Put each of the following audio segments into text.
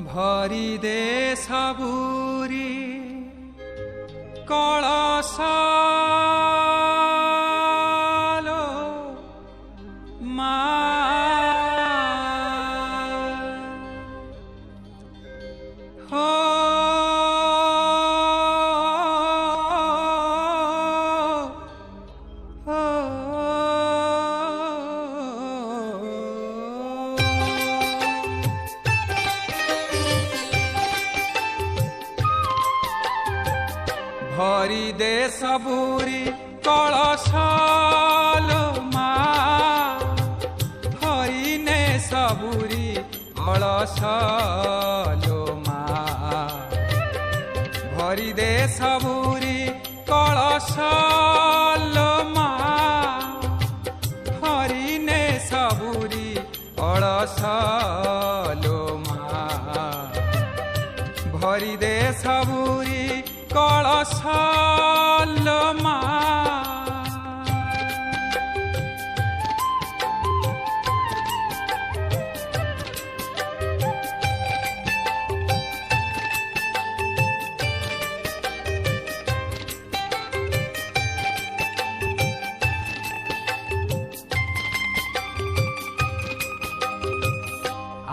भरी दे सबुरी कलशालो मा हो भरी दे सबुरी कलशालो मा हरि ने सबुरी कलशालो मा भरी दे सबुरी कलशालो मा हरि ने सबुरी कलशालो मा भरी दे सबुरी कलशालो मा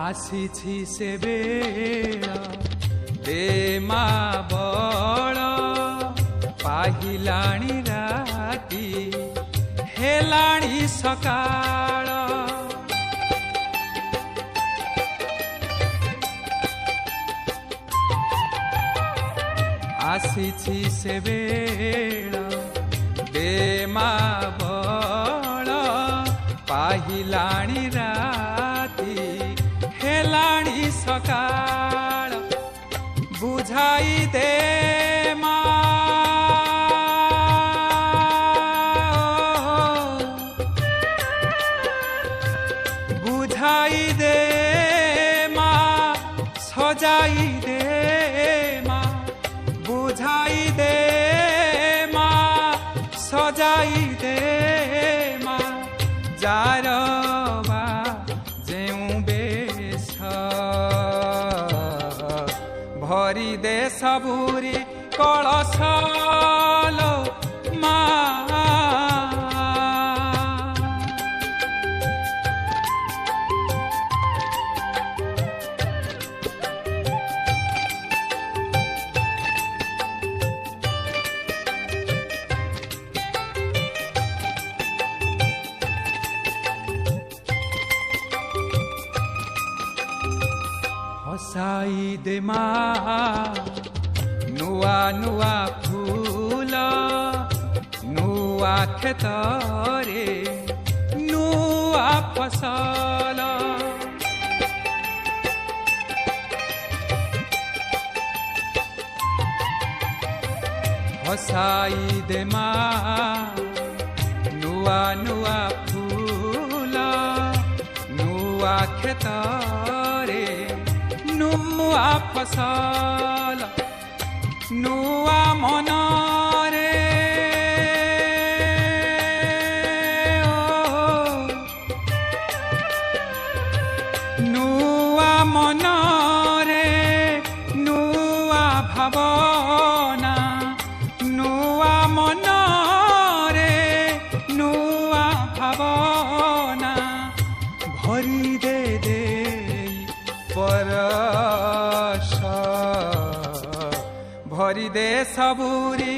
आसीछि से बेला दे मा बड़ पाहिलाणी राती हेलाणी सकाळ आसीछि से बेला दे मा बड़ पाहिलाणी राती हेलाणी सकाळ बुझाई दे मा बुझाई दे मा सजाई दे मा बुझाई दे मा सजाई दे मा जार बा जेऊ बेश भरी दे सबुरी कलशालो मा हसाई दे मा नुआ नुआ फूल नुआ खेतरे नुआ फसल हसाई दे मा नुआ नुआ फूल नुआ खेतरे नुआ फसल नुआ मनरे नुआ मनरे नुआ भावना नुआ मनरे नुआ भावना भरी दे दे परश भरी दे सबुरी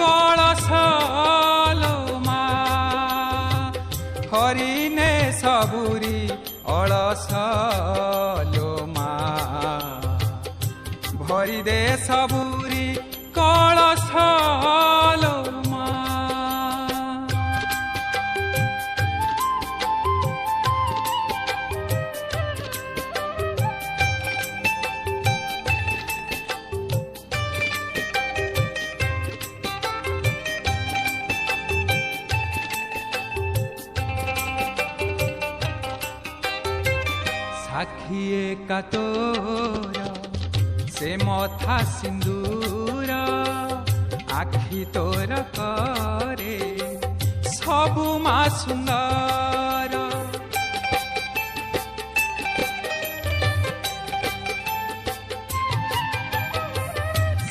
कलशालो मा हरि ने सबुरी अलशालो मा भरी दे सबुरी कलशालो मा साखिए का तोर से मथा सिंदूर आखि तोर करे सबु मा सुंदर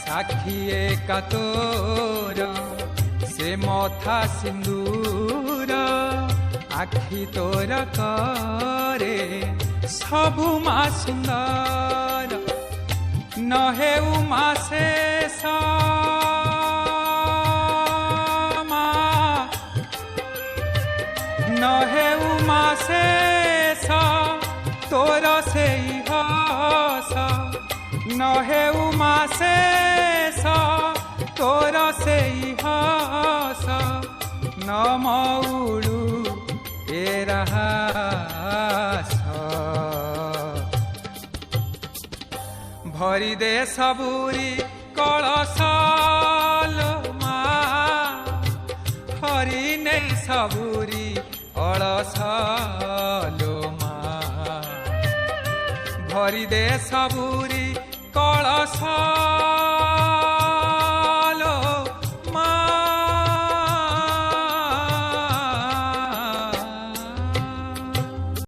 साखिए का तोर से मथा सिंदूर आखि तोर करे सबु मा सुंदर न हेउ मा शेष न हेउ मा शेष तोर से हस न हेउ मा शेष तोर से हस न मौड़ू ए रहस भरी दे सबुरी कलश मा हरि नहीं सबुरी अलस मा भरी दे सबुरी कलश